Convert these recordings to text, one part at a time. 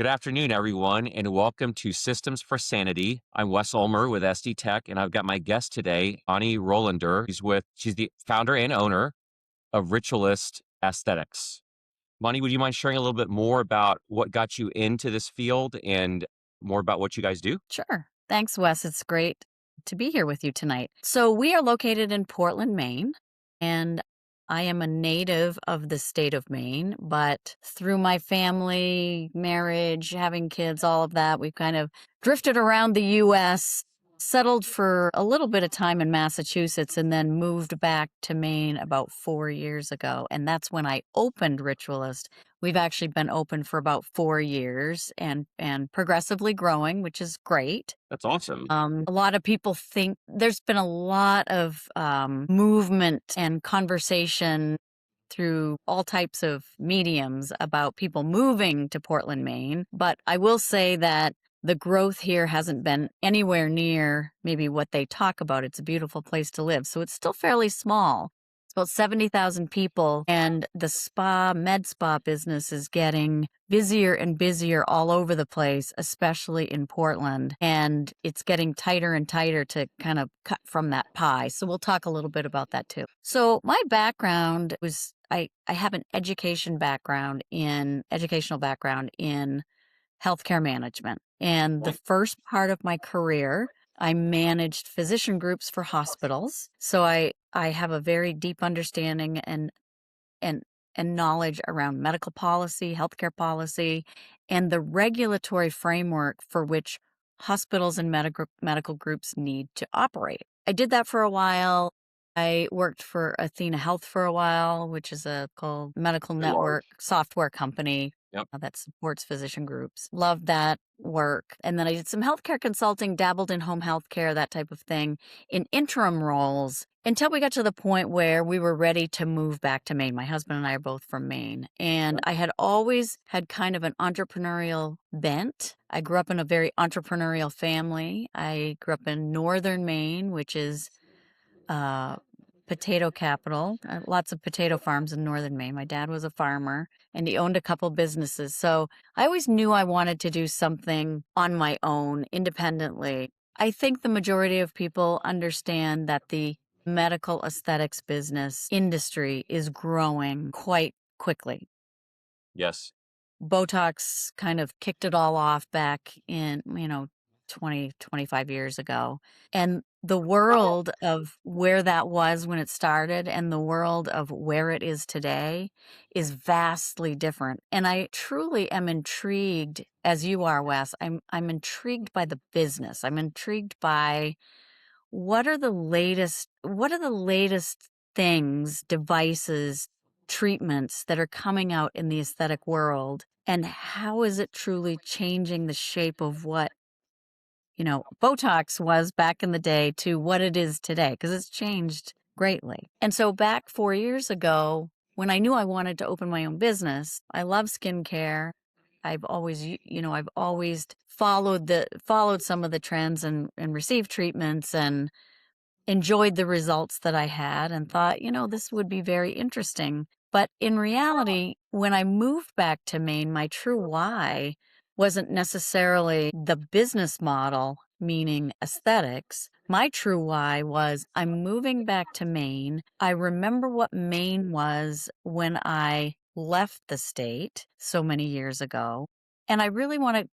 Good afternoon, everyone, and welcome to Systems for Sanity. I'm Wes Ulmer with SD Tech, and I've got my guest today, Bonny Rollender. She's the founder and owner of Ritualist Aesthetics. Bonny, would you mind sharing a little bit more about what got you into this field and more about what you guys do? Sure. Thanks, Wes. It's great to be here with you tonight. So, we are located in Portland, Maine, and I am a native of the state of Maine, but through my family, marriage, having kids, all of that, we've kind of drifted around the US, settled for a little bit of time in Massachusetts, and then moved back to Maine about 4 years ago. And that's when I opened Ritualist. We've actually been open for about 4 years and progressively growing, which is great. That's awesome. A lot of people think there's been a lot of movement and conversation through all types of mediums about people moving to Portland, Maine. But I will say that the growth here hasn't been anywhere near maybe what they talk about. It's a beautiful place to live. So it's still fairly small. It's about 70,000 people, and the med spa business is getting busier and busier all over the place, especially in Portland. And it's getting tighter and tighter to kind of cut from that pie. So we'll talk a little bit about that too. So my background was I have an educational background in healthcare management. And the first part of my career, I managed physician groups for hospitals. So I have a very deep understanding and knowledge around medical policy, healthcare policy, and the regulatory framework for which hospitals and medical groups need to operate. I did that for a while. I worked for Athena Health for a while, which is a called medical network software company Yep. that supports physician groups. Loved that work. And then I did some healthcare consulting, dabbled in home healthcare, that type of thing, in interim roles until we got to the point where we were ready to move back to Maine. My husband and I are both from Maine. And I had always had kind of an entrepreneurial bent. I grew up in a very entrepreneurial family. I grew up in northern Maine, which is potato capital, lots of potato farms in northern Maine. My dad was a farmer and he owned a couple businesses. So I always knew I wanted to do something on my own, independently. I think the majority of people understand that the medical aesthetics business industry is growing quite quickly. Yes. Botox kind of kicked it all off back in, 20, 25 years ago. And the world of where that was when it started and the world of where it is today is vastly different. And I truly am intrigued, as you are, Wes. I'm intrigued by the business. I'm intrigued by what are the latest things, devices, treatments that are coming out in the aesthetic world, and how is it truly changing the shape of what Botox was back in the day to what it is today, because it's changed greatly. And so back 4 years ago, when I knew I wanted to open my own business, I love skincare. I've always followed some of the trends and received treatments and enjoyed the results that I had and thought, this would be very interesting. But in reality, when I moved back to Maine, my true why wasn't necessarily the business model, meaning aesthetics. My true why was I'm moving back to Maine. I remember what Maine was when I left the state so many years ago. And I really want to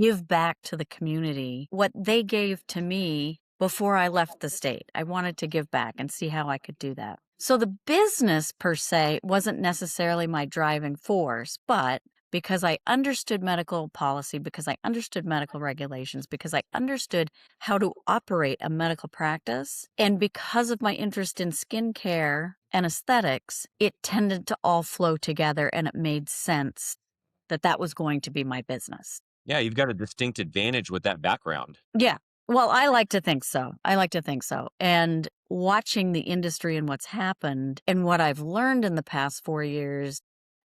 give back to the community what they gave to me before I left the state. I wanted to give back and see how I could do that. So the business per se wasn't necessarily my driving force, but because I understood medical policy, because I understood medical regulations, because I understood how to operate a medical practice, and because of my interest in skincare and aesthetics, it tended to all flow together and it made sense that that was going to be my business. Yeah, you've got a distinct advantage with that background. Yeah. Well, I like to think so. And watching the industry and what's happened and what I've learned in the past 4 years,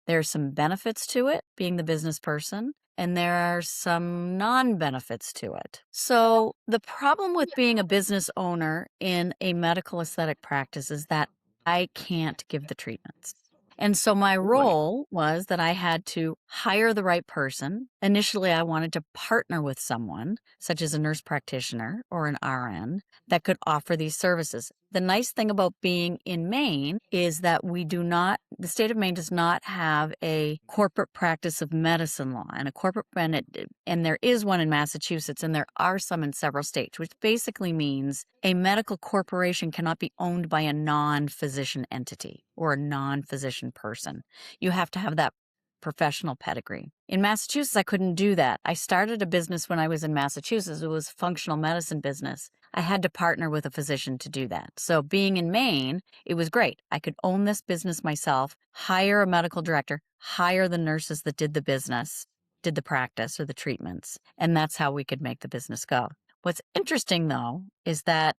there's some benefits to it, being the business person, and there are some non-benefits to it. So the problem with being a business owner in a medical aesthetic practice is that I can't give the treatments. And so my Really? role was that I had to hire the right person. Initially, I wanted to partner with someone, such as a nurse practitioner or an RN, that could offer these services. The nice thing about being in Maine is that the state of Maine does not have a corporate practice of medicine law, and and there is one in Massachusetts, and there are some in several states, which basically means a medical corporation cannot be owned by a non-physician entity or a non-physician person. You have to have that professional pedigree. In Massachusetts, I couldn't do that. I started a business when I was in Massachusetts. It was a functional medicine business. I had to partner with a physician to do that. So being in Maine, it was great. I could own this business myself, hire a medical director, hire the nurses that did the business, did the practice or the treatments, and that's how we could make the business go. What's interesting, though, is that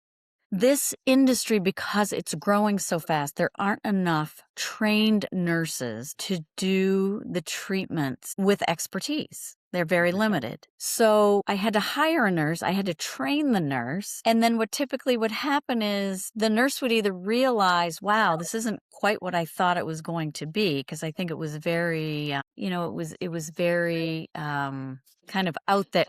this industry, because it's growing so fast, there aren't enough trained nurses to do the treatments with expertise. They're very Interesting. limited. So I had to hire a nurse, I had to train the nurse. And then what typically would happen is the nurse would either realize, wow, this isn't quite what I thought it was going to be, because I think it was very, it was very kind of out there.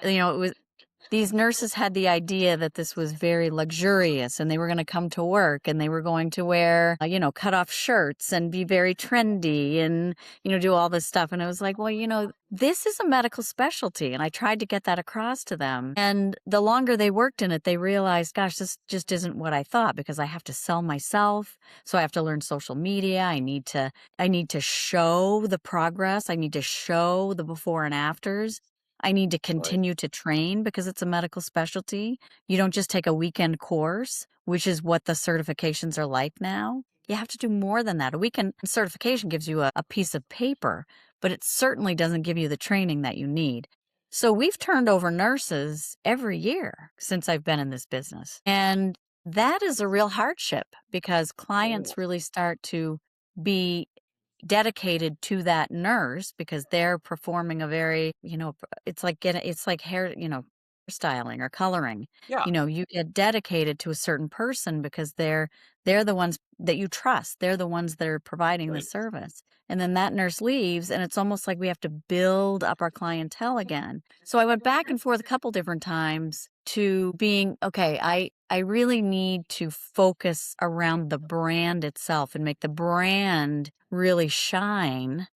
These nurses had the idea that this was very luxurious and they were going to come to work and they were going to wear, cut off shirts and be very trendy and, do all this stuff. And I was like, well, this is a medical specialty. And I tried to get that across to them. And the longer they worked in it, they realized, gosh, this just isn't what I thought, because I have to sell myself. So I have to learn social media. I need to show the progress. I need to show the before and afters. I need to Right. continue to train because it's a medical specialty. You don't just take a weekend course, which is what the certifications are like now. You have to do more than that. A weekend certification gives you a piece of paper, but it certainly doesn't give you the training that you need. So we've turned over nurses every year since I've been in this business. And that is a real hardship because Oh, clients really start to be dedicated to that nurse because they're performing a very, it's like hair, styling or coloring. yeah. You get dedicated to a certain person because they're the ones that you trust. They're the ones that are providing the Right. service. And then that nurse leaves and it's almost like we have to build up our clientele again. So I went back and forth a couple different times to being, okay, I really need to focus around the brand itself and make the brand really shine,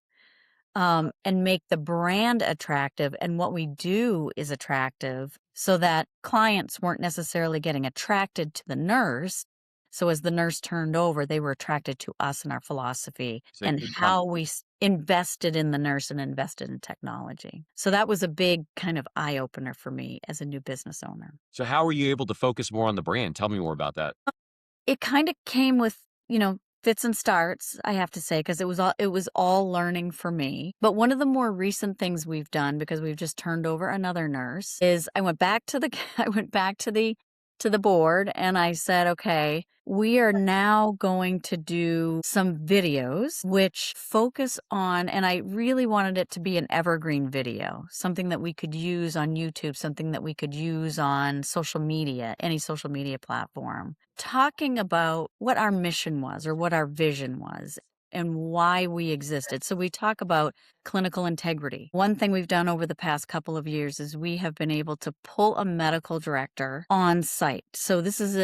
and make the brand attractive. And what we do is attractive so that clients weren't necessarily getting attracted to the nurse. So as the nurse turned over, they were attracted to us and our philosophy So it and could come. how we invested in the nurse and invested in technology. So that was a big kind of eye opener for me as a new business owner. So how were you able to focus more on the brand? Tell me more about that. It kinda came with, fits and starts, I have to say, because it was all learning for me. But one of the more recent things we've done, because we've just turned over another nurse, is I went back to the I went back to the board and I said, "Okay, we are now going to do some videos which focus on," and I really wanted it to be an evergreen video, something that we could use on YouTube, something that we could use on social media, any social media platform, talking about what our mission was or what our vision was and why we existed. So we talk about clinical integrity. One thing we've done over the past couple of years is we have been able to pull a medical director on site. So this is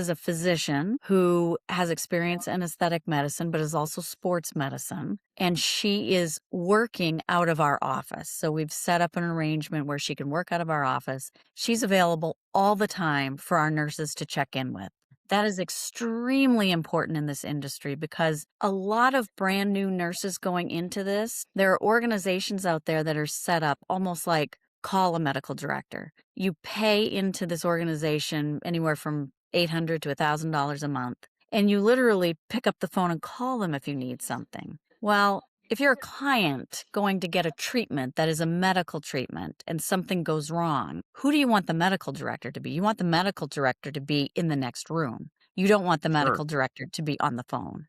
a physician who has experience in aesthetic medicine but is also sports medicine, and she is working out of our office. So we've set up an arrangement where she can work out of our office. She's available all the time for our nurses to check in with. That is extremely important in this industry because a lot of brand new nurses going into this, there are organizations out there that are set up almost like call a medical director. You pay into this organization anywhere from $800 to $1,000 a month, and you literally pick up the phone and call them if you need something. Well, if you're a client going to get a treatment that is a medical treatment and something goes wrong, who do you want the medical director to be? You want the medical director to be in the next room. You don't want the Sure. medical director to be on the phone.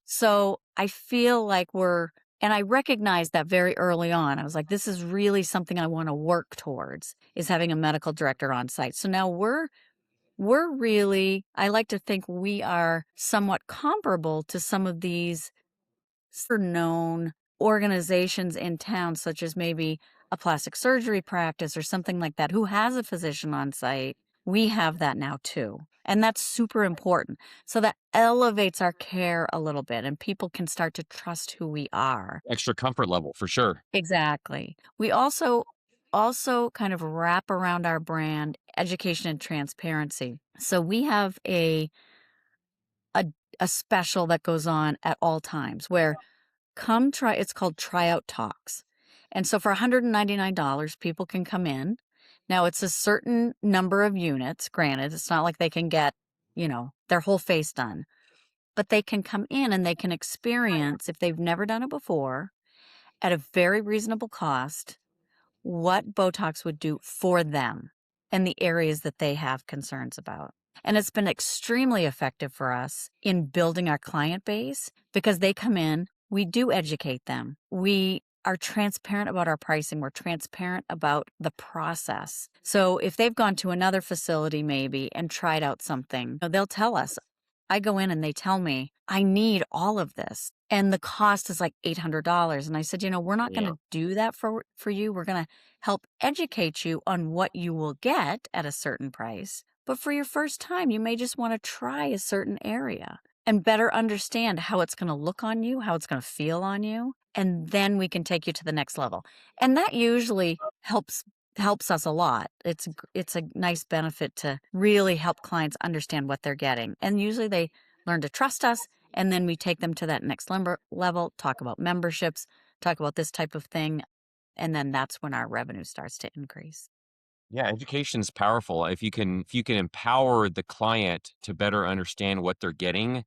So I feel like and I recognized that very early on. I was like, this is really something I want to work towards, is having a medical director on site. So now we're really, I like to think we are somewhat comparable to some of these known organizations in town, such as maybe a plastic surgery practice or something like that, who has a physician on site, we have that now too. And that's super important. So that elevates our care a little bit and people can start to trust who we are. Extra comfort level for sure. Exactly. We also kind of wrap around our brand education and transparency. So we have a a special that goes on at all times where come try it's called tryout talks. And so for $199 people can come in. Now it's a certain number of units, granted, it's not like they can get, their whole face done, but they can come in and they can experience if they've never done it before at a very reasonable cost what Botox would do for them and the areas that they have concerns about. And it's been extremely effective for us in building our client base because they come in, we do educate them. We are transparent about our pricing. We're transparent about the process. So if they've gone to another facility maybe and tried out something, they'll tell us. I go in and they tell me, I need all of this. And the cost is like $800. And I said, we're not going Yeah. to do that for you. We're going to help educate you on what you will get at a certain price. But for your first time, you may just want to try a certain area and better understand how it's going to look on you, how it's going to feel on you. And then we can take you to the next level. And that usually helps us a lot. It's a nice benefit to really help clients understand what they're getting. And usually they learn to trust us, and then we take them to that next level, talk about memberships, talk about this type of thing, and then that's when our revenue starts to increase. Yeah, education is powerful. If you can empower the client to better understand what they're getting,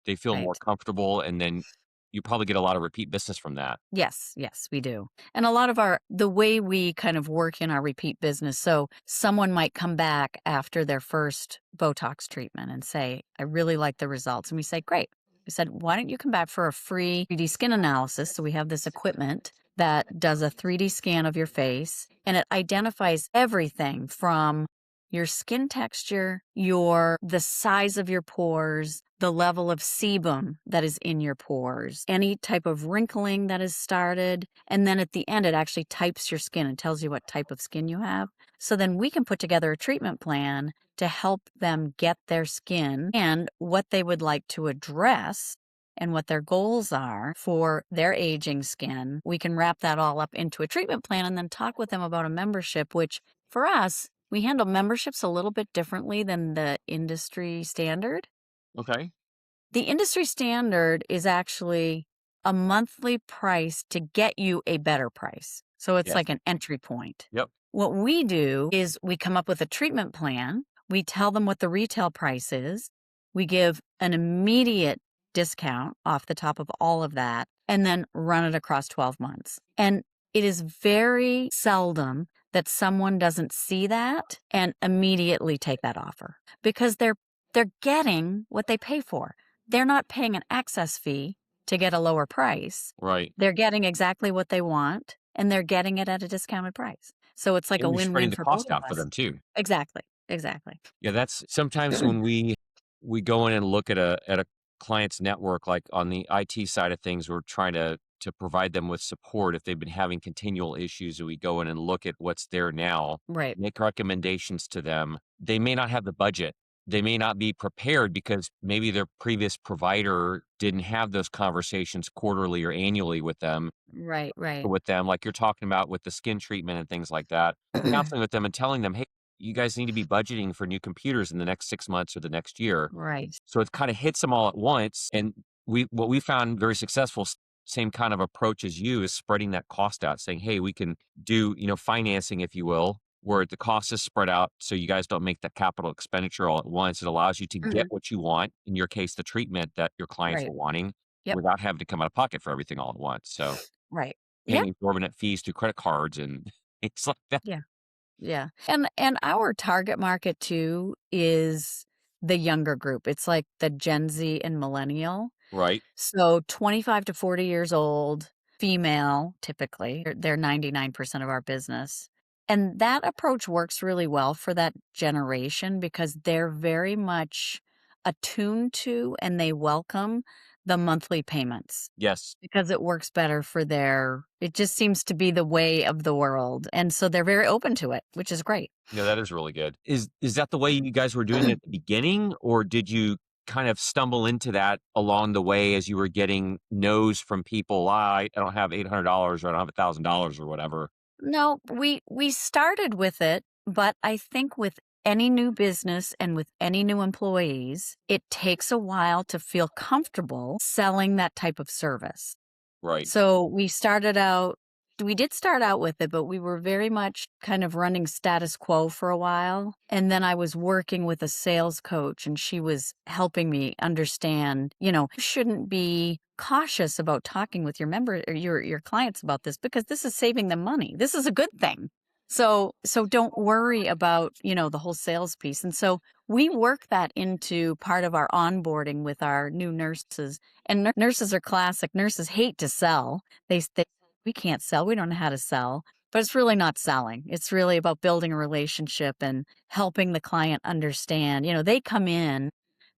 they feel more Right. comfortable, and then you probably get a lot of repeat business from that. Yes, we do. And a lot of the way we kind of work in our repeat business, so someone might come back after their first Botox treatment and say, I really like the results. And we say, great. We said, why don't you come back for a free 3D skin analysis? So we have this equipment that does a 3D scan of your face and it identifies everything from your skin texture, the size of your pores, the level of sebum that is in your pores, any type of wrinkling that has started, and then at the end it actually types your skin and tells you what type of skin you have. So then we can put together a treatment plan to help them get their skin and what they would like to address and what their goals are for their aging skin. We can wrap that all up into a treatment plan and then talk with them about a membership, which for us, we handle memberships a little bit differently than the industry standard. Okay. The industry standard is actually a monthly price to get you a better price. So it's Yes. like an entry point. Yep. What we do is we come up with a treatment plan. We tell them what the retail price is. We give an immediate discount off the top of all of that and then run it across 12 months. And it is very seldom that someone doesn't see that and immediately take that offer because they're getting what they pay for. They're not paying an access fee to get a lower price. Right. They're getting exactly what they want and they're getting it at a discounted price. So it's like a And you're spreading win-win the for both cost of out for us. them too. Exactly. Yeah, that's sometimes when we go in and look at a client's network, like on the IT side of things, we're trying to provide them with support if they've been having continual issues, and we go in and look at what's there now, Right. make recommendations to them. They may not have the budget. They may not be prepared because maybe their previous provider didn't have those conversations quarterly or annually Right. with them, like you're talking about with the skin treatment and things like that, counseling with them and telling them, hey, you guys need to be budgeting for new computers in the next 6 months or the next year. Right. So it kind of hits them all at once. And what we found very successful, same kind of approach as you, is spreading that cost out, saying, hey, we can do, financing, if you will, where the cost is spread out so you guys don't make that capital expenditure all at once. It allows you to get Mhm. what you want, in your case, the treatment that your clients Right. are wanting, Yep. without having to come out of pocket for everything all at once. So Right. paying Yep. exorbitant fees through credit cards and it's like that. Yeah. Yeah. And our target market too is the younger group. It's like the Gen Z and millennial. Right. So 25 to 40 years old, female typically. They're 99% of our business. And that approach works really well for that generation because they're very much attuned to and they welcome the monthly payments Yes. because it works better for it just seems to be the way of the world. And so they're very open to it, which is great. No, that is really good. Is that the way you guys were doing it at the beginning, or did you kind of stumble into that along the way as you were getting no's from people? I don't have $800 or I don't have $1,000 or whatever. No, we started with it, but I think with any new business and with any new employees, it takes a while to feel comfortable selling that type of service. Right. So we did start out with it, but we were very much kind of running status quo for a while. And then I was working with a sales coach and she was helping me understand, you shouldn't be cautious about talking with your member or your clients about this because this is saving them money. This is a good thing. So don't worry about, the whole sales piece. And so we work that into part of our onboarding with our new nurses. And nurses are classic. Nurses hate to sell. They we can't sell. We don't know how to sell. But it's really not selling. It's really about building a relationship and helping the client understand. They come in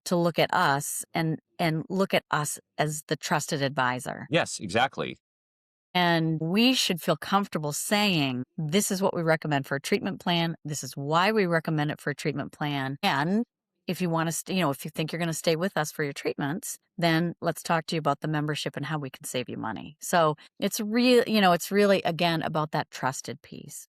to look at us and look at us as the trusted advisor. Yes, exactly. And we should feel comfortable saying, this is what we recommend for a treatment plan. This is why we recommend it for a treatment plan. And if you want to, if you think you're going to stay with us for your treatments, then let's talk to you about the membership and how we can save you money. So it's it's really, again, about that trusted piece.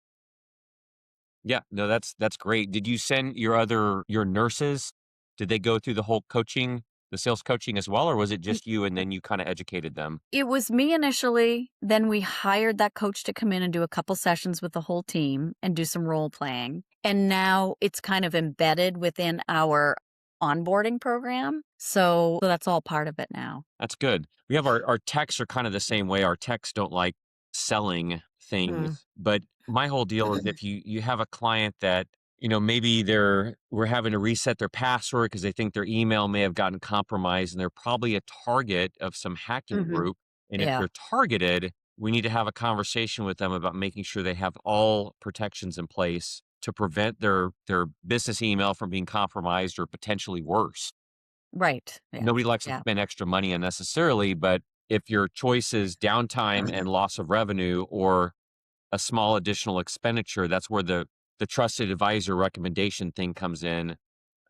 Yeah, no, that's great. Did you send your nurses? Did they go through the whole coaching, the sales coaching as well, or was it just you and then you kind of educated them? It was me initially. Then we hired that coach to come in and do a couple sessions with the whole team and do some role playing. And now it's kind of embedded within our onboarding program. So that's all part of it now. That's good. We have our techs are kind of the same way. Our techs don't like selling Mm. things, but my whole deal is if you have a client that, maybe we're having to reset their password because they think their email may have gotten compromised and they're probably a target of some hacking Hmm. group. And if Yeah. they're targeted, we need to have a conversation with them about making sure they have all protections in place to prevent their business email from being compromised or potentially worse. Right. Yeah. Nobody likes to Yeah. spend extra money unnecessarily, but if your choice is downtime and loss of revenue or a small additional expenditure, that's where the trusted advisor recommendation thing comes in.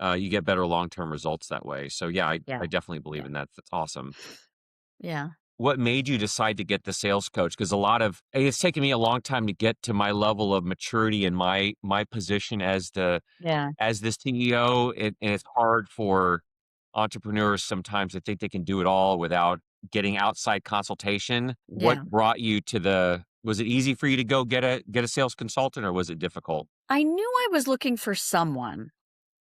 You get better long-term results that way. So yeah, I Yeah. definitely believe Yeah. in that. That's awesome. Yeah. What made you decide to get the sales coach? Because it's taken me a long time to get to my level of maturity in my position Yeah. as the CEO, and it's hard for entrepreneurs sometimes to think they can do it all without getting outside consultation. What Yeah. brought you to was it easy for you to go get a sales consultant, or was it difficult? I knew I was looking for someone,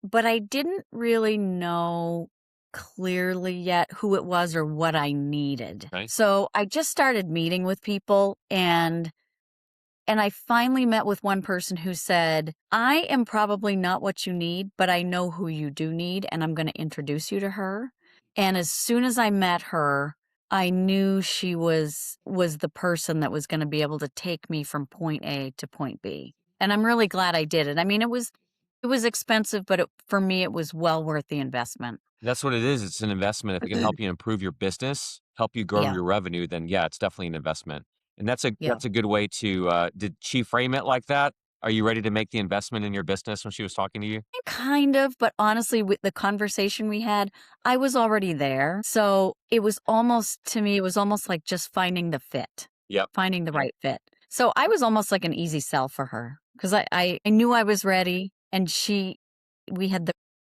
but I didn't really know clearly yet who it was or what I needed. Okay. So I just started meeting with people and I finally met with one person who said, "I am probably not what you need, but I know who you do need and I'm going to introduce you to her." And as soon as I met her, I knew she was the person that was going to be able to take me from point A to point B. And I'm really glad I did it. I mean, it was expensive, but for me it was well worth the investment. That's what it is. It's an investment. If it can help you improve your business, help you grow Yeah. your revenue, then yeah, it's definitely an investment. And Yeah. that's a good way to. Did she frame it like that? Are you ready to make the investment in your business when she was talking to you? Kind of, but honestly, with the conversation we had, I was already there. So it was almost, to me, it was almost like just finding the fit, Yep. finding the right fit. So I was almost like an easy sell for her because I knew I was ready and we had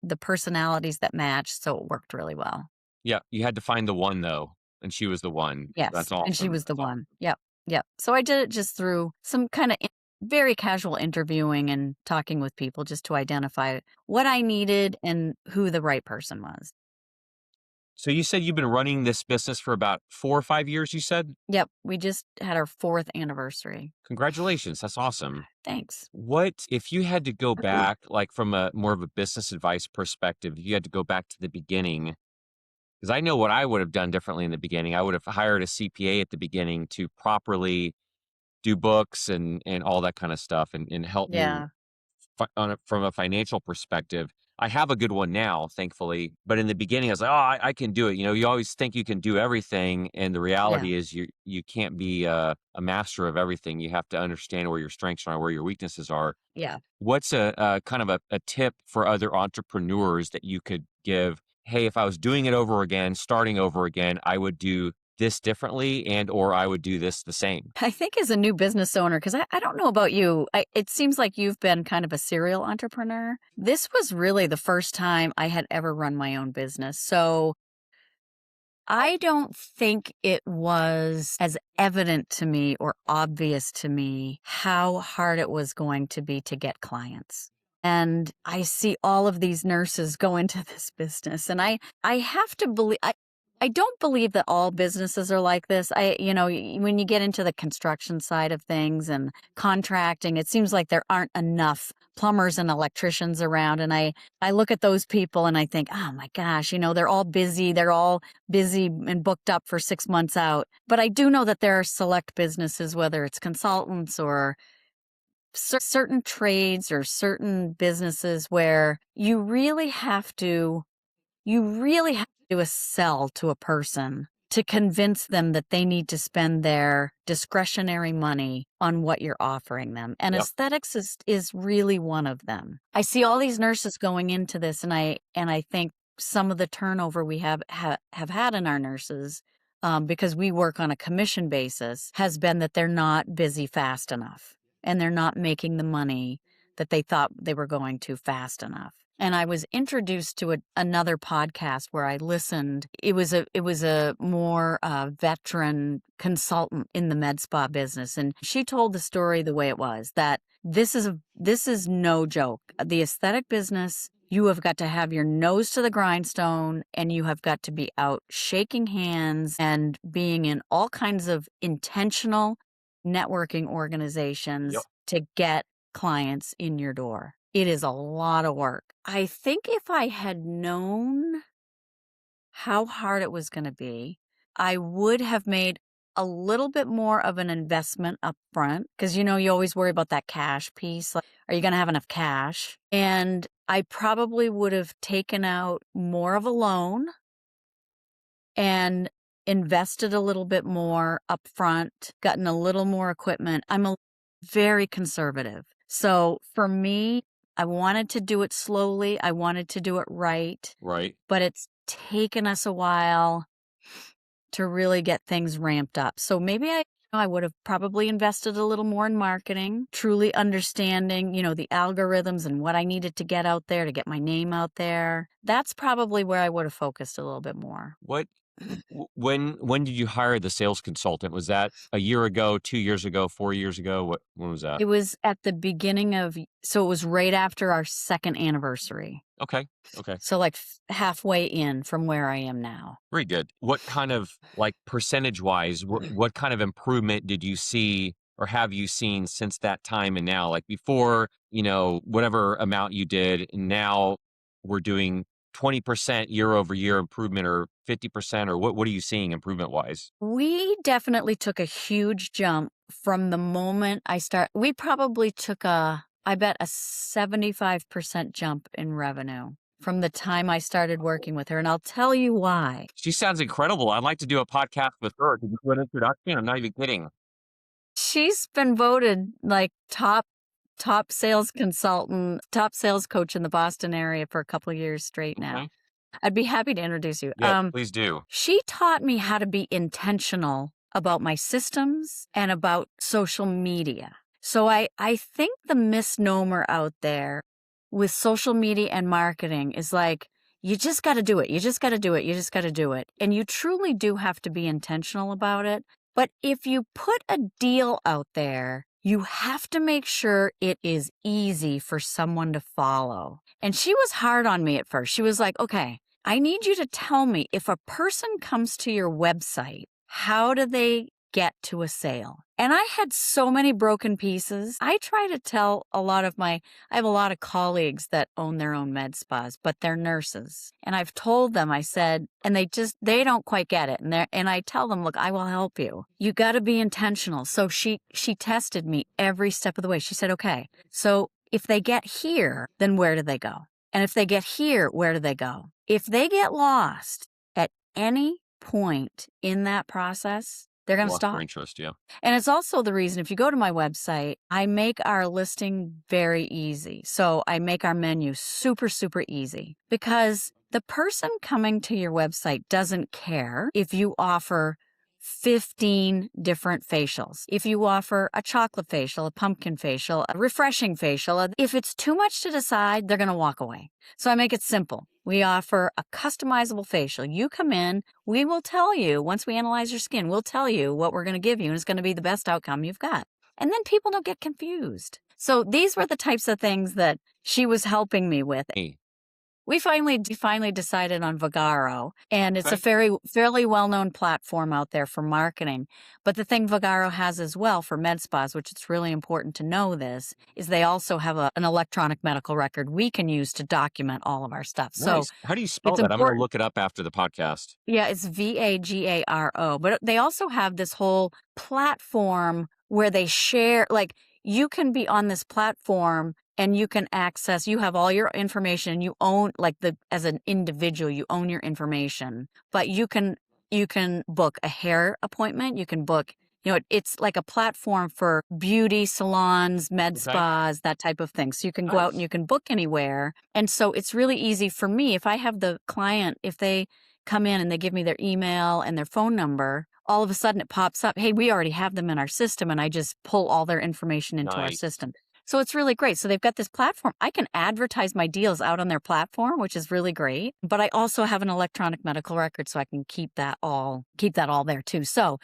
the personalities that matched. So it worked really well. Yeah. You had to find the one though, and she was the one. That's Yes. And she awesome. was the That's awesome. one. Yep. Yep. So I did it just through some kind of very casual interviewing and talking with people just to identify what I needed and who the right person was. So you said you've been running this business for about 4 or 5 years, you said? Yep. We just had our 4th anniversary. Congratulations, that's awesome. Thanks. What if you had to go back, like, from a more of a business advice perspective, if you had to go back to the beginning, because I know what I would have done differently in the beginning. I would have hired a CPA at the beginning to properly do books and all that kinda stuff and help me Yeah. from a financial perspective. I have a good one now, thankfully. But in the beginning, I was like, oh, I can do it. You always think you can do everything. And the Yeah. reality is you can't be a master of everything. You have to understand where your strengths are, where your weaknesses are. Yeah. What's a kind of a tip for other entrepreneurs that you could give? Hey, if I was doing it over again, starting over again, I would do this differently or I would do this the same. I think as a new business owner, because I don't know about you, it seems like you've been kind of a serial entrepreneur. This was really the first time I had ever run my own business. So I don't think it was as evident to me or obvious to me how hard it was going to be to get clients. And I see all of these nurses go into this business, and I have to believe I don't believe that all businesses are like this. When you get into the construction side of things and contracting, it seems like there aren't enough plumbers and electricians around. And I look at those people and I think, oh my gosh, they're all busy. They're all busy and booked up for 6 months out. But I do know that there are select businesses, whether it's consultants or certain trades or certain businesses where you really have to do a sell to a person to convince them that they need to spend their discretionary money on what you're offering them. And Yep. aesthetics is really one of them. I see all these nurses going into this, and I think some of the turnover we have had in our nurses, because we work on a commission basis, has been that they're not busy fast enough, and they're not making the money that they thought they were going to fast enough. And I was introduced to another podcast where I listened. It was a more veteran consultant in the med spa business, and she told the story the way it was, that this is no joke. The aesthetic business, you have got to have your nose to the grindstone, and you have got to be out shaking hands and being in all kinds of intentional networking organizations Yep. to get clients in your door. It is a lot of work. I think if I had known how hard it was going to be, I would have made a little bit more of an investment up front, because you always worry about that cash piece. Like, are you going to have enough cash? And I probably would have taken out more of a loan and invested a little bit more up front, gotten a little more equipment. I'm very conservative. So for me, I wanted to do it slowly. I wanted to do it right. Right. But it's taken us a while to really get things ramped up. So maybe I would have probably invested a little more in marketing, truly understanding, the algorithms and what I needed to get out there to get my name out there. That's probably where I would have focused a little bit more. When did you hire the sales consultant? Was that a year ago, 2 years ago, 4 years ago? When was that? It was at the beginning so it was right after our second anniversary. Okay. So like halfway in from where I am now. Very good. What kind of, like, percentage-wise, what kind of improvement did you see or have you seen since that time and now? Like before, whatever amount you did, and now we're doing 20% year-over-year improvement or 50%, or what are you seeing improvement-wise? We definitely took a huge jump from the moment we probably took I bet a 75% jump in revenue from the time I started working with her. And I'll tell you why. She sounds incredible. I'd like to do a podcast with her. Could you do an introduction? I'm not even kidding. She's been voted like top sales consultant, top sales coach in the Boston area for a couple of years straight now. Okay. I'd be happy to introduce you. Yeah, please do. She taught me how to be intentional about my systems and about social media. So I think the misnomer out there with social media and marketing is like, you just got to do it. You just got to do it. You just got to do it. And you truly do have to be intentional about it. But if you put a deal out there, you have to make sure it is easy for someone to follow. And she was hard on me at first. She was like, okay, I need you to tell me, if a person comes to your website, how do they get to a sale? And I had so many broken pieces. I try to tell I have a lot of colleagues that own their own med spas, but they're nurses. And I've told them, I said, and they don't quite get it. And I tell them, look, I will help you. You got to be intentional. So she tested me every step of the way. She said, okay, so if they get here, then where do they go? And if they get here, where do they go? If they get lost at any point in that process, they're going to Lost their stop. interest, yeah. And it's also the reason, if you go to my website, I make our listing very easy. So I make our menu super, super easy, because the person coming to your website doesn't care if you offer 15 different facials. If you offer a chocolate facial, a pumpkin facial, a refreshing facial, if it's too much to decide, they're going to walk away. So I make it simple. We offer a customizable facial. You come in, we will tell you, once we analyze your skin, we'll tell you what we're going to give you, and it's going to be the best outcome you've got. And then people don't get confused. So these were the types of things that she was helping me with. Hey, We finally decided on Vagaro, and it's okay. a fairly well-known platform out there for marketing. But the thing Vagaro has as well for med spas, which it's really important to know this, is they also have an electronic medical record we can use to document all of our stuff. So Nice. How do you spell it's that? I'm going to important. look it up after the podcast. Yeah, it's Vagaro. But they also have this whole platform where they share, like, you can be on this platform and you can access, you have all your information, you own, like, as an individual, you own your information, but you can book a hair appointment, you can book, it's like a platform for beauty salons, med Okay. spas, that type of thing. So you can go out and Nice. you can book anywhere. And so it's really easy for me. If I have the client, if they come in and they give me their email and their phone number, all of a sudden it pops up, hey, we already have them in our system, and I just pull all their information into our Nice. system. So it's really great. So they've got this platform. I can advertise my deals out on their platform, which is really great. But I also have an electronic medical record, so I can keep that all there too. So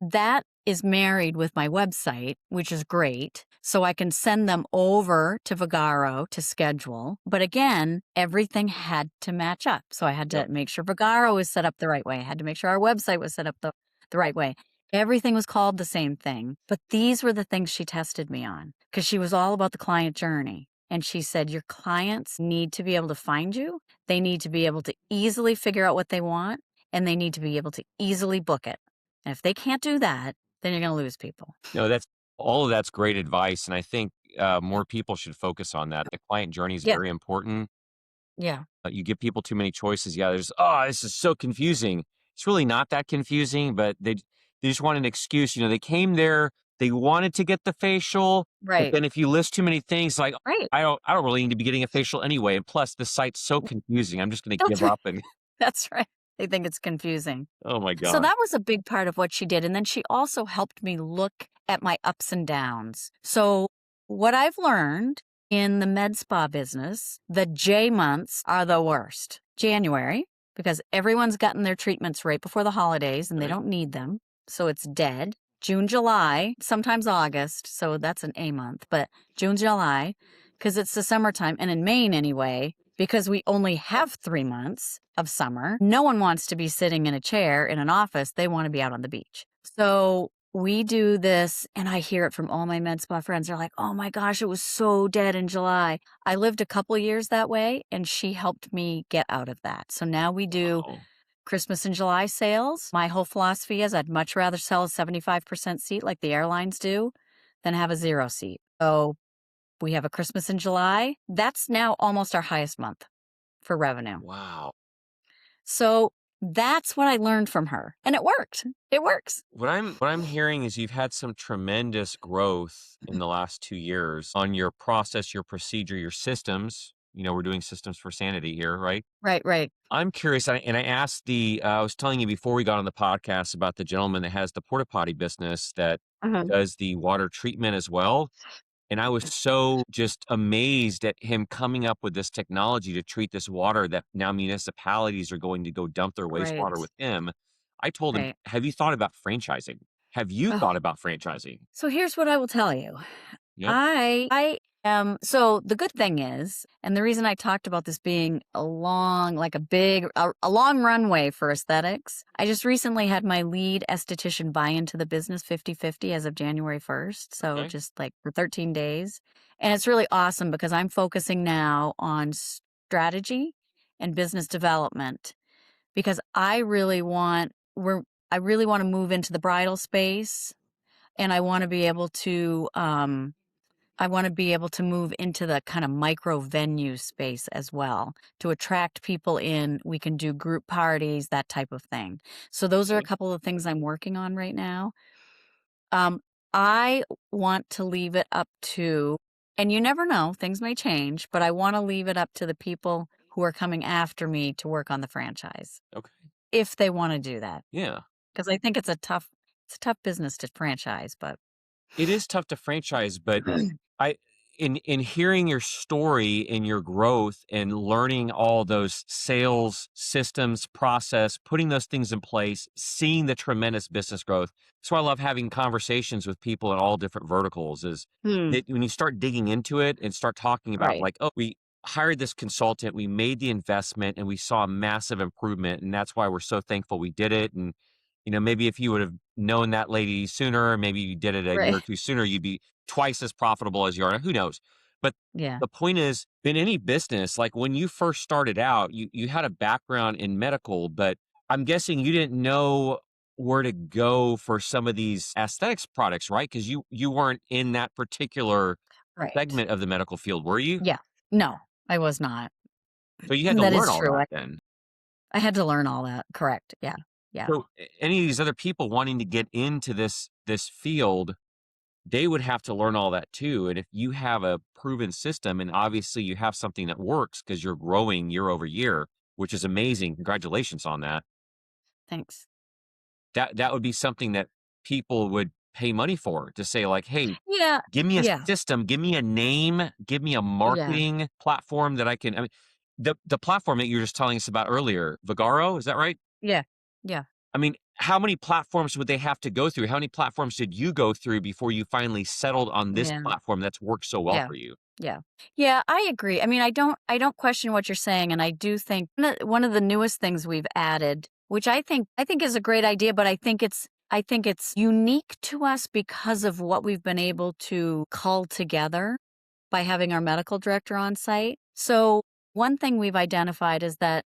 that is married with my website, which is great. So I can send them over to Vagaro to schedule. But again, everything had to match up. So I had to Yep. make sure Vagaro was set up the right way. I had to make sure our website was set up the right way. Everything was called the same thing. But these were the things she tested me on, because she was all about the client journey. And she said, your clients need to be able to find you. They need to be able to easily figure out what they want, and they need to be able to easily book it. And if they can't do that, then you're going to lose people. No, all of that's great advice. And I think more people should focus on that. The client journey is Yeah. very important. Yeah. You give people too many choices. Yeah, this is so confusing. It's really not that confusing, but they just want an excuse. They came there, they wanted to get the facial, but Right. then if you list too many things, like Right. I don't really need to be getting a facial anyway. And plus, the site's so confusing. I'm just going to That's give right. up. And That's right. They think it's confusing. oh my So gosh, that was a big part of what she did. And then she also helped me look at my ups and downs. So what I've learned in the med spa business, the J months are the worst. January, because everyone's gotten their treatments right before the holidays and they right? don't need them. So it's dead. June, July, sometimes August. So that's an A month, but June, July, because it's the summertime. And in Maine anyway, because we only have 3 months of summer, no one wants to be sitting in a chair in an office. They want to be out on the beach. So we do this, and I hear it from all my med spa friends. They're like, oh my gosh, it was so dead in July. I lived a couple years that way, and she helped me get out of that. So now we do Oh, Christmas and July sales. My whole philosophy is I'd much rather sell a 75% seat like the airlines do than have a 0 seat. So we have a Christmas in July. That's now almost our highest month for revenue. wow. So that's what I learned from her. And it worked. It works. What I'm hearing is you've had some tremendous growth in the last 2 years on your process, your procedure, your systems. We're doing systems for sanity here, right? Right, right. I'm curious, and I asked I was telling you before we got on the podcast about the gentleman that has the porta potty business that Mhm. does the water treatment as well. And I was so just amazed at him coming up with this technology to treat this water that now municipalities are going to go dump their Right, wastewater with him. I told him, right. have you thought about franchising? Have you Oh, thought about franchising? so here's what I will tell you. Yep. I am, so the good thing is, and the reason I talked about this being a long, like a long runway for aesthetics, I just recently had my lead esthetician buy into the business 50/50 as of January 1st. So Okay. just like for 13 days. And it's really awesome because I'm focusing now on strategy and business development, because I really want to move into the bridal space, and I want to be able to I want to be able to move into the kind of micro venue space as well to attract people in. We can do group parties, that type of thing. So those are a Okay. couple of things I'm working on right now. Um, I want to leave it up to, and you never know, things may change, but I want to leave it up to the people who are coming after me to work on the franchise Okay. if they want to do that. Yeah. Because I think it's a tough business to franchise, but It is tough to franchise, but I in hearing your story and your growth and learning all those sales systems, process, putting those things in place, seeing the tremendous business growth. That's why I love having conversations with people in all different verticals is Hmm, that when you start digging into it and start talking about right, like, oh, we hired this consultant, we made the investment and we saw a massive improvement. And that's why we're so thankful we did it. And maybe if you would have known that lady sooner, maybe you did it a year right. or two sooner, you'd be twice as profitable as you are now. Who knows? But Yeah, the point is, in any business, like when you first started out, you had a background in medical, but I'm guessing you didn't know where to go for some of these aesthetics products, right? Because you weren't in that particular right. segment of the medical field, were you? Yeah. No, I was not. So you had to That learn is all true. that I then. I had to learn all that. Correct. Yeah. Yeah. So any of these other people wanting to get into this field, they would have to learn all that too. And if you have a proven system and obviously you have something that works because you're growing year over year, which is amazing. Congratulations on that. Thanks. That would be something that people would pay money for to say like, "Hey, Yeah. give me a Yeah. system, give me a name, give me a Yeah. marketing platform that I can." I mean, the platform that you were just telling us about earlier, Vigaro, is that right? Yeah. Yeah. I mean, how many platforms would they have to go through? How many platforms did you go through before you finally settled on this Yeah. platform that's worked so well Yeah. for you? Yeah. Yeah, I agree. I mean, I don't question what you're saying, and I do think one of the newest things we've added, which I think is a great idea, but I think it's unique to us because of what we've been able to cull together by having our medical director on site. So, one thing we've identified is that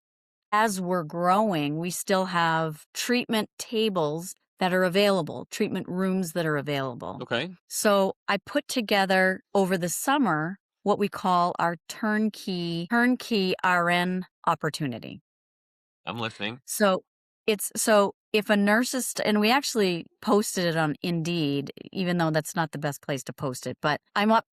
as we're growing, we still have treatment tables that are available, treatment rooms that are available. Okay, So I put together over the summer what we call our turnkey RN opportunity. I'm listening. So if a nurse is, and we actually posted it on Indeed, even though that's not the best place to post it, but I'm up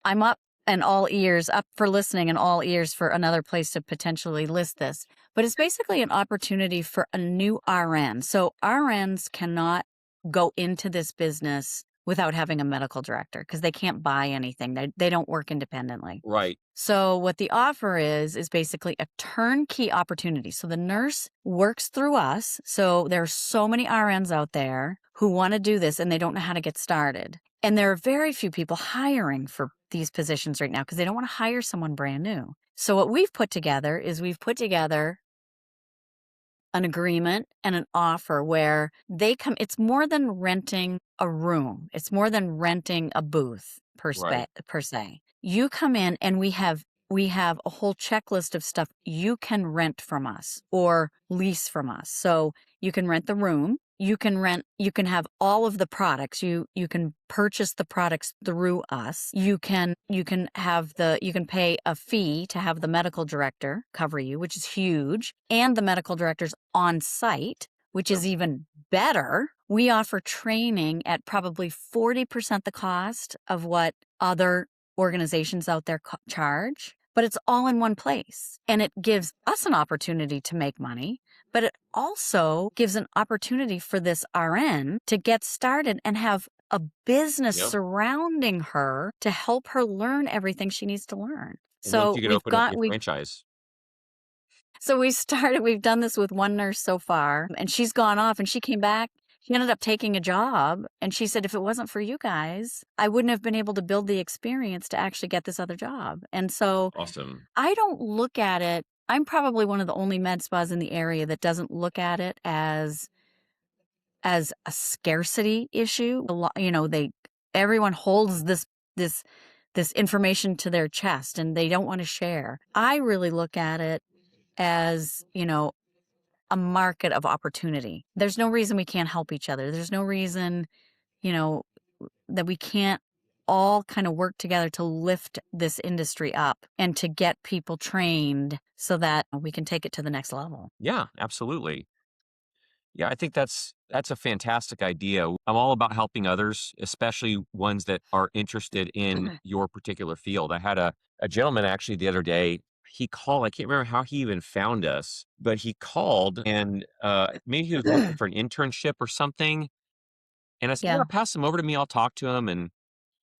and all ears, up for listening and all ears for another place to potentially list this. But it's basically an opportunity for a new RN. So RNs cannot go into this business without having a medical director because they can't buy anything. They don't work independently. Right. So what the offer is basically a turnkey opportunity. So the nurse works through us. So there are so many RNs out there who want to do this and they don't know how to get started. And there are very few people hiring for these positions right now because they don't want to hire someone brand new. So what we've put together is we've put together an agreement and an offer where they come, it's more than renting a room. It's more than renting a booth Right. per se. You come in and we have a whole checklist of stuff you can rent from us or lease from us. So you can rent the room, you can have all of the products. You can purchase the products through us. You can pay a fee to have the medical director cover you, which is huge, and the medical director's on site, which Yep. is even better. We offer training at probably 40% the cost of what other organizations out there charge, but it's all in one place. And it gives us an opportunity to make money, but it also gives an opportunity for this RN to get started and have a business Yep. surrounding her to help her learn everything she needs to learn. And once So you can open up your we've franchise. we've done this with one nurse so far, and she's gone off and she came back. She ended up taking a job, and she said, if it wasn't for you guys, I wouldn't have been able to build the experience to actually get this other job. And so Awesome. I don't look at it. I'm probably one of the only med spas in the area that doesn't look at it as a scarcity issue. Everyone holds this this information to their chest and they don't want to share. I really look at it as, a market of opportunity. There's no reason we can't help each other. There's no reason, you know, that we can't all kind of work together to lift this industry up and to get people trained so that we can take it to the next level. Yeah, absolutely. Yeah, I think that's a fantastic idea. I'm all about helping others, especially ones that are interested in your particular field. I had a gentleman actually the other day. He called. I can't remember how he even found us, but he called and maybe he was looking for an internship or something. And I said, "Yeah, Yeah. pass him over to me. I'll talk to him." And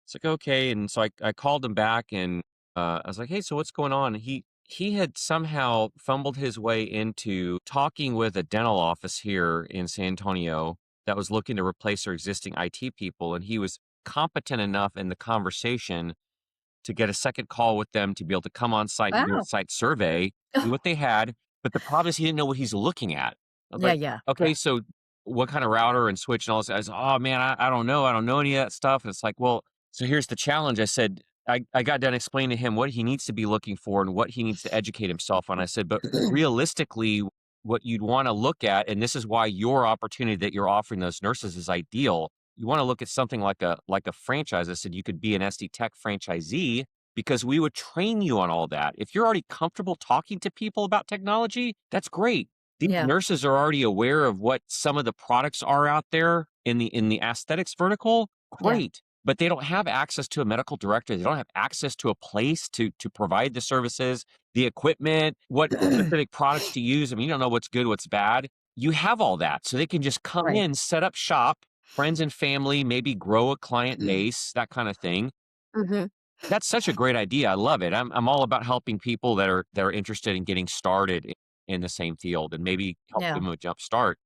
it's like, okay. And so I called him back and I was like, hey, so what's going on? He had somehow fumbled his way into talking with a dental office here in San Antonio that was looking to replace their existing IT people. And he was competent enough in the conversation to get a second call with them to be able to come on site and do a Wow. site survey, see what they had. But the problem is he didn't know what he's looking at. I was Yeah, like, yeah, okay, yeah. so what kind of router and switch and all this? I said, oh man, I don't know. I don't know any of that stuff. And it's like, well, so here's the challenge. I said, I got done explaining to him what he needs to be looking for and what he needs to educate himself on. I said, but realistically, what you'd want to look at, and this is why your opportunity that you're offering those nurses is ideal. You want to look at something like a franchise. I said you could be an SD Tech franchisee because we would train you on all that. If you're already comfortable talking to people about technology, that's great. These Yeah, nurses are already aware of what some of the products are out there in the aesthetics vertical. yeah. Great. But they don't have access to a medical director. They don't have access to a place to provide the services, the equipment, what specific products to use. I mean, you don't know what's good, what's bad. You have all that. So they can just come Right. in, set up shop, friends and family, maybe grow a client base, that kind of thing. Mhm. That's such a great idea. I love it. I'm all about helping people that are interested in getting started in the same field and maybe help Yeah. them with a jump start.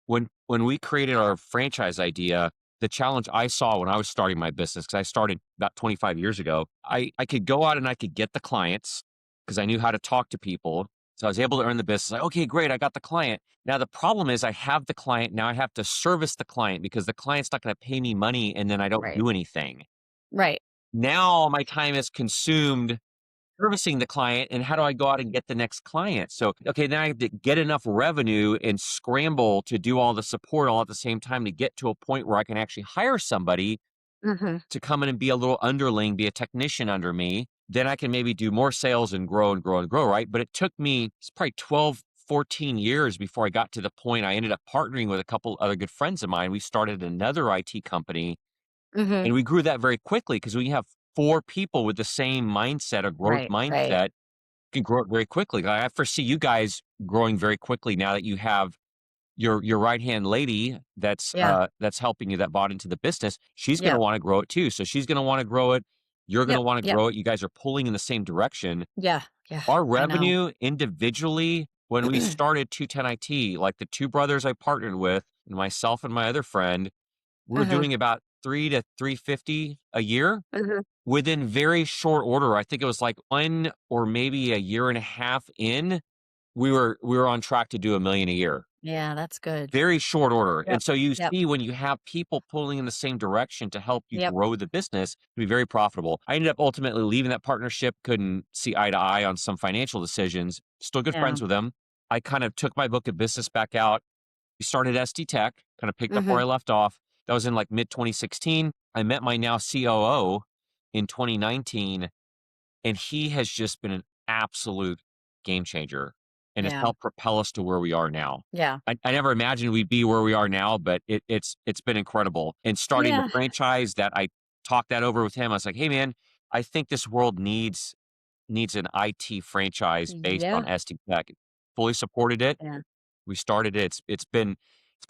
When we created our franchise idea, the challenge I saw when I was starting my business, because I started about 25 years ago, I could go out and I could get the clients because I knew how to talk to people. So I was able to earn the business. Like, okay, great, I got the client. Now the problem is I have the client. Now I have to service the client because the client's not going to pay me money and then I don't Right. do anything. Right. Now my time is consumed servicing the client and how do I go out and get the next client? So, okay, now I have to get enough revenue and scramble to do all the support all at the same time to get to a point where I can actually hire somebody Mhm. to come in and be a little underling, be a technician under me. Then I can maybe do more sales and grow and grow and grow, right? But it took me, it's probably 12, 14 years before I got to the point I ended up partnering with a couple other good friends of mine. We started another IT company Mhm. and we grew that very quickly because when you have four people with the same mindset, a growth Right, right. mindset, you can grow it very quickly. Like, I foresee you guys growing very quickly now that you have your right hand lady Yeah. that's helping you that bought into the business. She's going to Yeah. want to grow it too. So she's going to want to grow it. You're going to Yep, want to yep. grow it. You guys are pulling in the same direction. Yeah, yeah. Our I know. revenue individually, when we started 210 IT, like the two brothers I partnered with, and myself and my other friend, we were Uh-huh. doing about 3 to 350 a year Mhm. within very short order. I think it was like 1 or maybe a year and a half in, we were on track to do 1 million a year. Yeah, that's good. Very short order. Yep. And so you Yep. see when you have people pulling in the same direction to help you Yep. grow the business, it can be very profitable. I ended up ultimately leaving that partnership, couldn't see eye to eye on some financial decisions. Still good Yeah. friends with them. I kind of took my book of business back out. We started SD Tech, kind of picked up where Mhm. I left off. That was in like mid 2016. I met my now COO in 2019, and he has just been an absolute game changer and has Yeah. helped propel us to where we are now. Yeah. I never imagined we'd be where we are now, but it's been incredible. And starting the Yeah. franchise that I talked that over with him, I was like, hey man, I think this world needs an IT franchise based on Yeah. SD Tech. Fully supported it. Yeah. We started it. It's been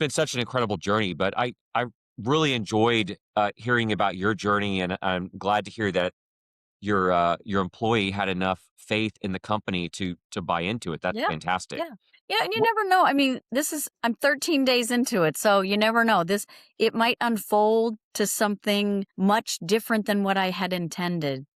such an incredible journey, but I really enjoyed hearing about your journey, and I'm glad to hear that your employee had enough faith in the company to buy into it. That's Yeah. fantastic. Yeah. Yeah, and you Wha never know. I mean, I'm 13 days into it, so you never know. It might unfold to something much different than what I had intended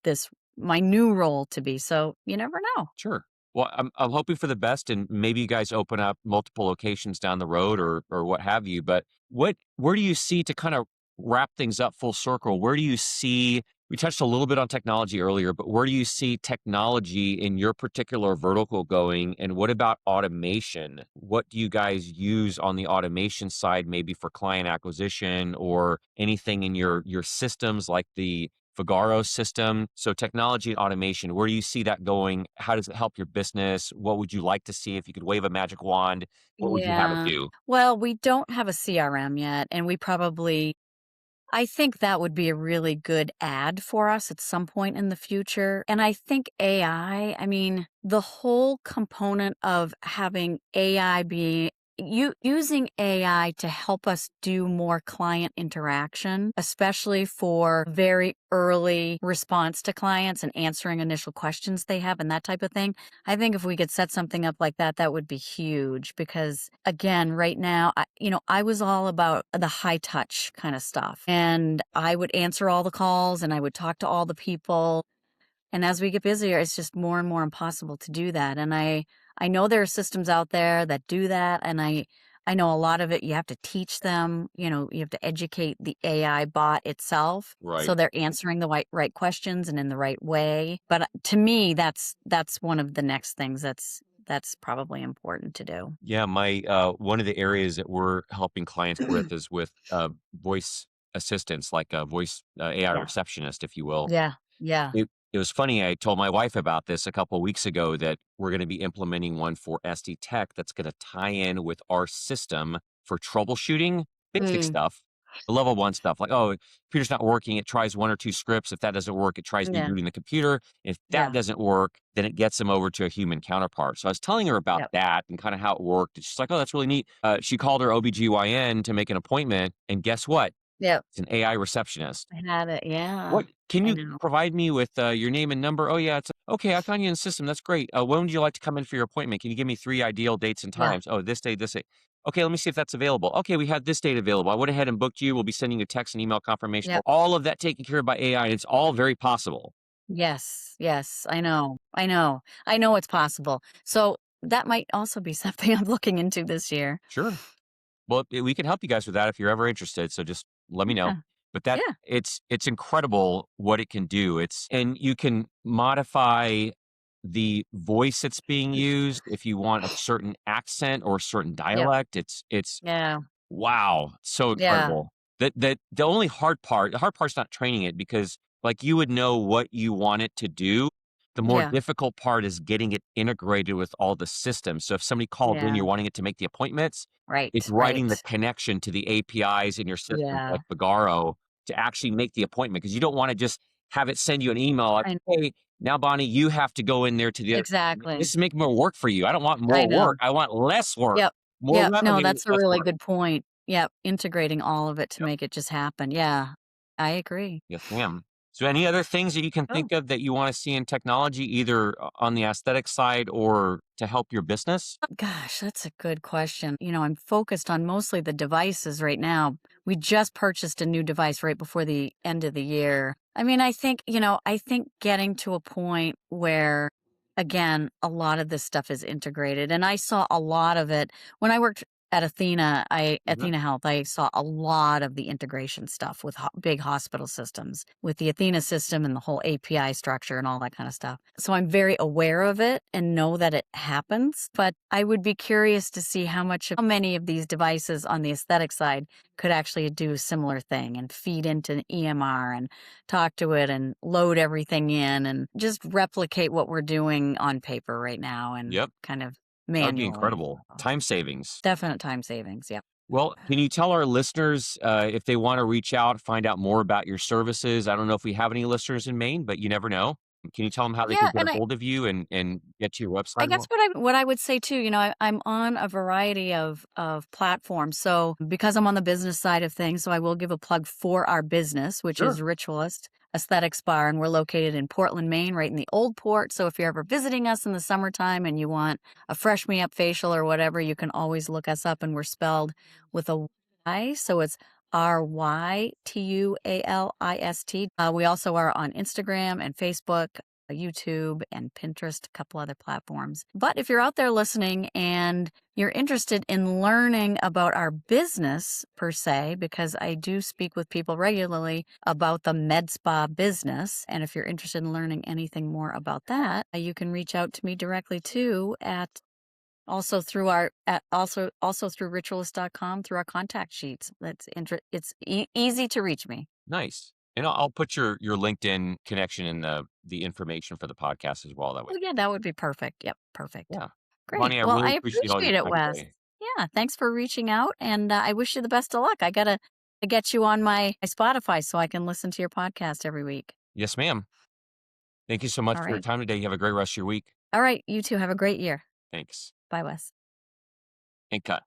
my new role to be. So you never know. Sure. Well, I'm hoping for the best, and maybe you guys open up multiple locations down the road or what have you. But where do you see, to kind of wrap things up full circle? Where do you see We touched a little bit on technology earlier, but where do you see technology in your particular vertical going? And what about automation? What do you guys use on the automation side, maybe for client acquisition or anything in your systems like the Figaro system? So technology and automation, where do you see that going? How does it help your business? What would you like to see if you could wave a magic wand? What would you have it Yeah. do? Well, we don't have a CRM yet, and we probably I think that would be a really good ad for us at some point in the future. And I think I mean, the whole component of having AI be using AI to help us do more client interaction, especially for very early response to clients and answering initial questions they have and that type of thing. I think if we could set something up like that, that would be huge because again, right now, I was all about the high touch kind of stuff and I would answer all the calls and I would talk to all the people. And as we get busier, it's just more and more impossible to do that. And I know there are systems out there that do that. And I know a lot of it, you have to teach them, you have to educate the AI bot itself. So Right. they're answering the right questions and in the right way. But to me, that's one of the next things that's probably important to do. Yeah, my one of the areas that we're helping clients with is with voice assistants, like a voice AI Yeah. receptionist, if you will. Yeah. Yeah. It was funny. I told my wife about this a couple of weeks ago that we're going to be implementing one for SD Tech that's going to tie in with our system for troubleshooting basic Mm, stuff, the level one stuff. Like, oh, computer's not working. It tries one or two scripts. If that doesn't work, it tries yeah. rebooting the computer. If that Yeah. doesn't work, then it gets them over to a human counterpart. So I was telling her about Yep. that and kind of how it worked. And she's like, oh, that's really neat. She called her OBGYN to make an appointment. And guess what? Yep. It's an AI receptionist. I had it. Yeah. What can I you know. provide me with, your name and number? Oh, yeah, it's okay, I found you in the system, that's great. When would you like to come in for your appointment? Can you give me 3 ideal dates and Yeah. times? Oh, this day, this day. Okay, let me see if that's available. Okay, we have this date available. I went ahead and booked you. We'll be sending you a text and email confirmation. Yep. All of that taken care of by AI, and it's all very possible. Yes. Yes. I know. I know. I know it's possible. So that might also be something I'm looking into this year. Sure. Well, we can help you guys with that if you're ever interested, so just let me know. Yeah. But that Yeah. it's incredible what it can do. And you can modify the voice that's being used if you want a certain accent or a certain Yep. dialect. It's Yeah. wow, so Yeah. incredible. The only the hard part's not training it because, like, you would know what you want it to do. The more Yeah. difficult part is getting it integrated with all the systems. So if somebody called in, Yeah. you're wanting it to make the appointments, it's Right. writing the Right. connection to the APIs in your system, Yeah. like Figaro, to actually make the appointment because you don't wanna just have it send you an email like, I "Hey, now, Bonnie, you have to go in there to the other." This exactly. is making more work for you. I don't want I more work. know. I want less work. Yep. More Yep. No, revenue, that's a less really work. good point. Yep. Integrating all of it to Yep. make it just happen. Yeah. I agree. Yes, ma'am. So any other things that you can Oh. think of that you wanna see in technology, either on the aesthetic side or to help your business? Gosh, that's a good question. I'm focused on mostly the devices right now. We just purchased a new device right before the end of the year. I mean, I think getting to a point where, again, a lot of this stuff is integrated. And I saw a lot of it when I worked at Mhm. Athena Health. I saw a lot of the integration stuff with big hospital systems, with the Athena system and the whole API structure and all that kind of stuff. So I'm very aware of it and know that it happens, but I would be curious to see how many of these devices on the aesthetic side could actually do a similar thing and feed into an EMR and talk to it and load everything in and just replicate what we're doing on paper right now and Yep, kind of that would be manually. incredible. Time savings. Definite time savings. Yep. Well, can you tell our listeners, if they wanna reach out, find out more about your services? I don't know if we have any listeners in Maine, but you never know. Can you tell them how they can Yeah, get a and hold of you and get to your I website? guess what I would say too, I'm on a variety of platforms. So because I'm on the business side of things, so I will give a plug for our business, which Sure. is Ritualist Aesthetics Bar, and we're located in Portland, Maine, right in the Old Port. So if you're ever visiting us in the summertime and you want a fresh me up facial or whatever, you can always look us up, and we're spelled with a Y, so it's RYTUALIST. We also are on Instagram and Facebook. YouTube and Pinterest, a couple other platforms. But if you're out there listening and you're interested in learning about our business per se, because I do speak with people regularly about the med spa business, and if you're interested in learning anything more about that, you can reach out to me directly too at also through our also through ritualist.com through our contact sheets. It's easy to reach me. Nice. And I'll put your LinkedIn connection in the information for the podcast as well that way. Oh, yeah, that would be perfect. Yep, perfect. Yeah. Great. Bonnie, I Well, really I appreciate all your appreciate it, time Wes. today. Yeah, thanks for reaching out, and I wish you the best of luck. I gotta get you on my Spotify so I can listen to your podcast every week. Yes, ma'am. Thank you so much All for your right. time today. You have a great rest of your week. All right. You too. Have a great year. Thanks. Bye, Wes. And cut.